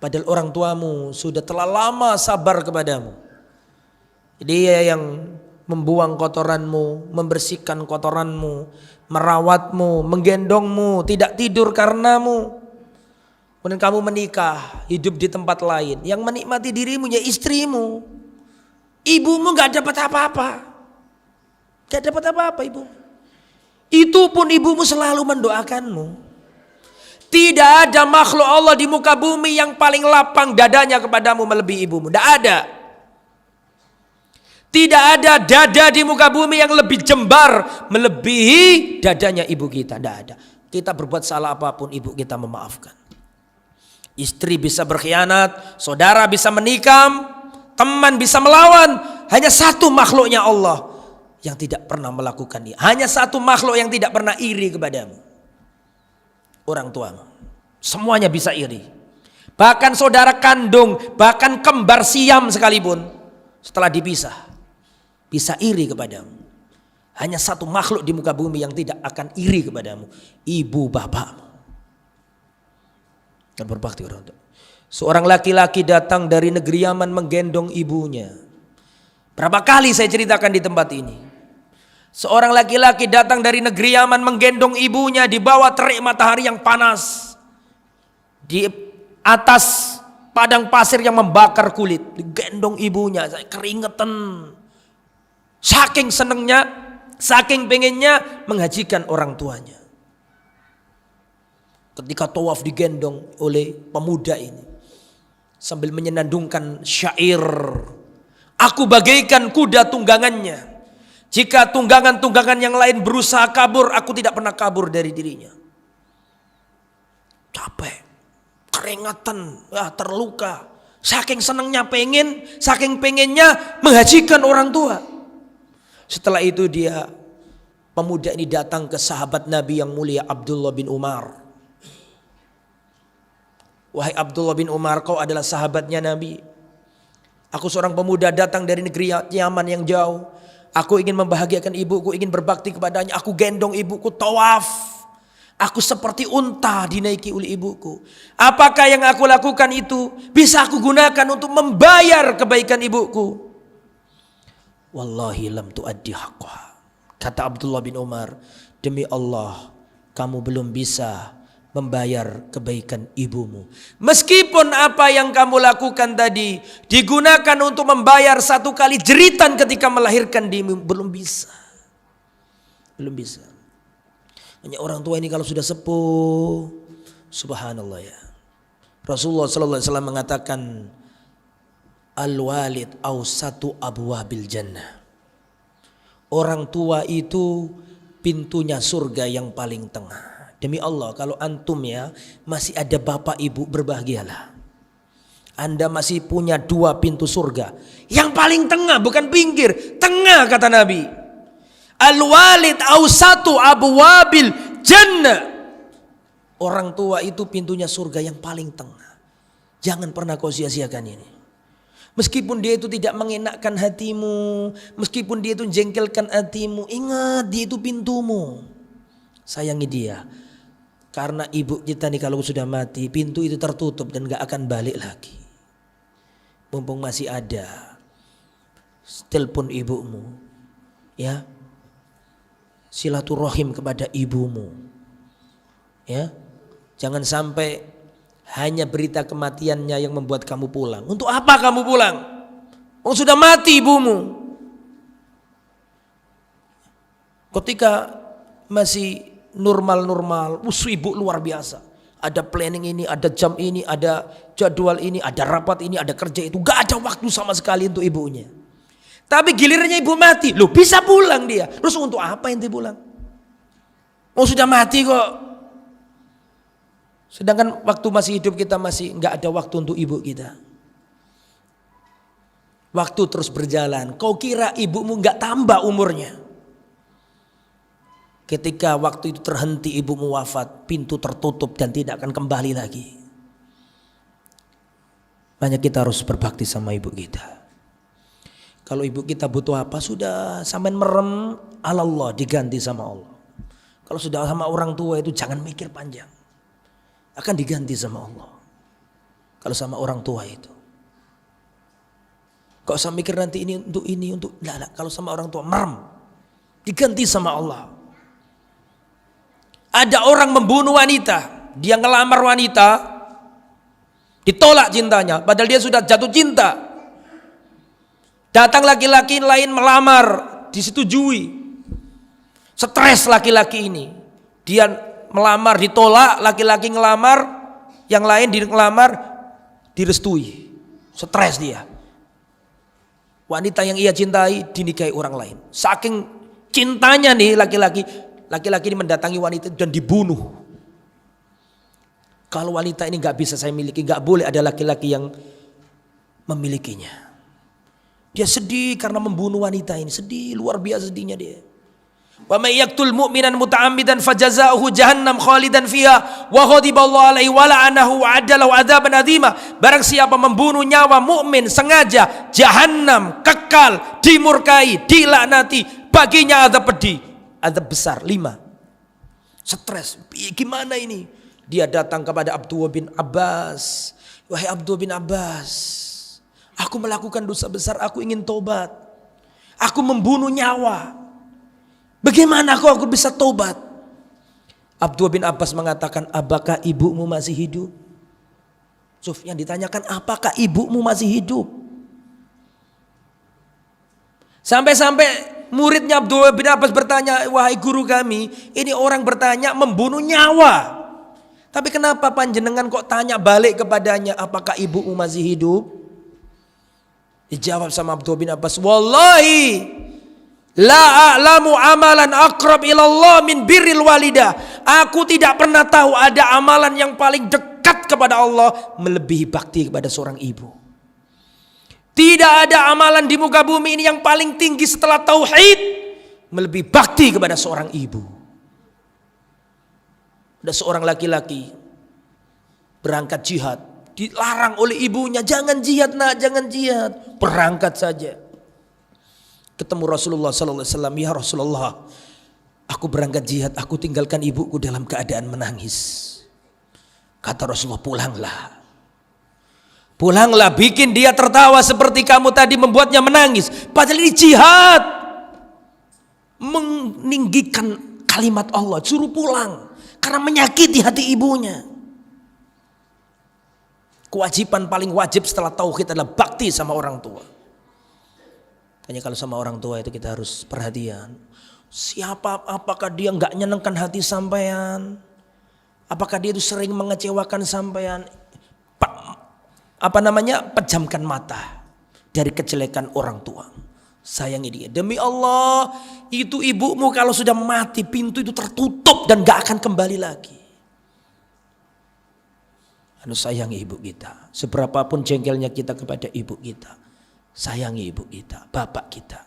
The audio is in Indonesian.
Padahal orang tuamu sudah telah lama sabar kepadamu. Dia yang membuang kotoranmu, membersihkan kotoranmu, merawatmu, menggendongmu, tidak tidur karenamu. Kemudian kamu menikah, hidup di tempat lain. Yang menikmati dirimu ya istrimu. Ibumu gak dapat apa-apa. Gak dapat apa-apa ibu. Itu pun ibumu selalu mendoakanmu. Tidak ada makhluk Allah di muka bumi yang paling lapang dadanya kepadamu melebihi ibumu. Tidak ada. Tidak ada dada di muka bumi yang lebih jembar melebihi dadanya ibu kita. Tidak ada. Kita berbuat salah apapun ibu kita memaafkan. Istri bisa berkhianat, saudara bisa menikam, teman bisa melawan. Hanya satu makhluknya Allah yang tidak pernah melakukan ini. Hanya satu makhluk yang tidak pernah iri kepadamu. Orang tuamu. Semuanya bisa iri. Bahkan saudara kandung, bahkan kembar siam sekalipun setelah dipisah bisa iri kepadamu. Hanya satu makhluk di muka bumi yang tidak akan iri kepadamu, ibu bapakmu. Dan berbakti orang tua. Seorang laki-laki datang dari negeri Yaman menggendong ibunya. Berapa kali saya ceritakan di tempat ini. Seorang laki-laki datang dari negeri Yaman menggendong ibunya di bawah terik matahari yang panas. Di atas padang pasir yang membakar kulit. Digendong ibunya, saya keringetan. Saking senengnya, saking pengennya menghajikan orang tuanya. Ketika tawaf digendong oleh pemuda ini. Sambil menyenandungkan syair. Aku bagaikan kuda tunggangannya. Jika tunggangan-tunggangan yang lain berusaha kabur, aku tidak pernah kabur dari dirinya. Capek, keringatan, terluka. Saking senangnya saking pengennya menghajikan orang tua. Setelah itu pemuda ini datang ke sahabat Nabi yang mulia Abdullah bin Umar. Wahai Abdullah bin Umar, kau adalah sahabatnya Nabi. Aku seorang pemuda datang dari negeri Yaman yang jauh. Aku ingin membahagiakan ibuku, ingin berbakti kepadanya. Aku gendong ibuku tawaf. Aku seperti unta dinaiki oleh ibuku. Apakah yang aku lakukan itu bisa aku gunakan untuk membayar kebaikan ibuku? Wallahi lam tuaddi haqqaha. Kata Abdullah bin Umar, demi Allah, kamu belum bisa membayar kebaikan ibumu. Meskipun apa yang kamu lakukan tadi digunakan untuk membayar satu kali jeritan ketika melahirkan dirimu, belum bisa. Belum bisa. Hanya orang tua ini kalau sudah sepuh, subhanallah ya. Rasulullah sallallahu alaihi wasallam mengatakan al-walid awsatu abwabil jannah. Orang tua itu pintunya surga yang paling tengah. Demi Allah, kalau antum ya masih ada bapak ibu, berbahagialah. Anda masih punya 2 pintu surga. Yang paling tengah, bukan pinggir, tengah kata Nabi. Al-walid awsatu abwabil jannah. Orang tua itu pintunya surga yang paling tengah. Jangan pernah kau sia-siakan ini. Meskipun dia itu tidak mengenakkan hatimu, meskipun dia itu jengkelkan hatimu, ingat dia itu pintumu. Sayangi dia. Karena ibu kita nih kalau sudah mati, pintu itu tertutup dan gak akan balik lagi. Mumpung masih ada, telepon ibumu, ya, silaturahim kepada ibumu, ya, jangan sampai hanya berita kematiannya yang membuat kamu pulang. Untuk apa kamu pulang? Oh sudah mati ibumu. Ketika masih normal, ibu luar biasa. Ada planning ini, ada jam ini, ada jadwal ini, ada rapat ini, ada kerja itu. Gak ada waktu sama sekali untuk ibunya. Tapi gilirannya ibu mati, loh bisa pulang dia. Terus untuk apa ente pulang? Oh sudah mati kok. Sedangkan waktu masih hidup kita masih gak ada waktu untuk ibu kita. Waktu terus berjalan. Kau kira ibumu gak tambah umurnya? Ketika waktu itu terhenti, ibumu wafat, pintu tertutup dan tidak akan kembali lagi. Banyak kita harus berbakti sama ibu kita. Kalau ibu kita butuh apa, sudah sampean merem, Allah diganti sama Allah. Kalau sudah sama orang tua itu jangan mikir panjang. Akan diganti sama Allah. kalau sama orang tua itu. Kau usah mikir nanti ini, untuk lah. Kalau sama orang tua merem, diganti sama Allah. Ada orang membunuh wanita, dia ngelamar wanita, ditolak cintanya, padahal dia sudah jatuh cinta. Datang laki-laki lain melamar, disetujui. Stres laki-laki ini, dia melamar ditolak, laki-laki ngelamar, yang lain ngelamar direstui. Stres dia. Wanita yang ia cintai dinikahi orang lain. Saking cintanya nih laki-laki ini mendatangi wanita dan dibunuh. Kalau wanita ini nggak bisa saya miliki, nggak boleh ada laki-laki yang memilikinya. Dia sedih karena membunuh wanita ini, sedih, luar biasa sedihnya dia. Wa may yaqtul mu'minan muta'ammidan fajazaohu jahannam khalidan fiha wa ghadiballahu alaihi wa la'anahu wa adalahu adzaban adzima. Barang siapa membunuh nyawa mukmin sengaja, jahannam kekal, dimurkai, dilaknati, baginya azab pedih, azab besar. 5. Stres. Gimana ini? Dia datang kepada Abdullah bin Abbas. Wahai Abdullah bin Abbas, aku melakukan dosa besar, aku ingin tobat. Aku membunuh nyawa. Bagaimana aku bisa tobat? Abdullah bin Abbas mengatakan, apakah ibumu masih hidup? Sufyan ditanyakan, apakah ibumu masih hidup? Sampai-sampai muridnya Abdullah bin Abbas bertanya, wahai guru kami, ini orang bertanya membunuh nyawa. Tapi kenapa panjenengan kok tanya balik kepadanya, apakah ibumu masih hidup? Dijawab sama Abdullah bin Abbas, wallahi la a'lamu amalan aqrab ilallah min birril walidah. Aku tidak pernah tahu ada amalan yang paling dekat kepada Allah melebihi bakti kepada seorang ibu. Tidak ada amalan di muka bumi ini yang paling tinggi setelah tauhid melebihi bakti kepada seorang ibu. Ada seorang laki-laki berangkat jihad, dilarang oleh ibunya, jangan jihad nak, jangan jihad. Berangkat saja. Ketemu Rasulullah sallallahu alaihi wasallam, ya Rasulullah, aku berangkat jihad, aku tinggalkan ibuku dalam keadaan menangis. Kata Rasulullah, pulanglah. Pulanglah, bikin dia tertawa seperti kamu tadi membuatnya menangis. Padahal ini jihad. Meninggikan kalimat Allah, suruh pulang. Karena menyakiti hati ibunya. Kewajiban paling wajib setelah tauhid adalah bakti sama orang tua. Hanya kalau sama orang tua itu kita harus perhatian. Apakah dia nggak nyenengkan hati sampean? Apakah dia itu sering mengecewakan sampean? Pejamkan mata dari kejelekan orang tua. Sayangi dia. Demi Allah, itu ibumu kalau sudah mati, pintu itu tertutup dan nggak akan kembali lagi. Harus sayangi ibu kita. Seberapapun jengkelnya kita kepada ibu kita, sayangi ibu kita, bapak kita.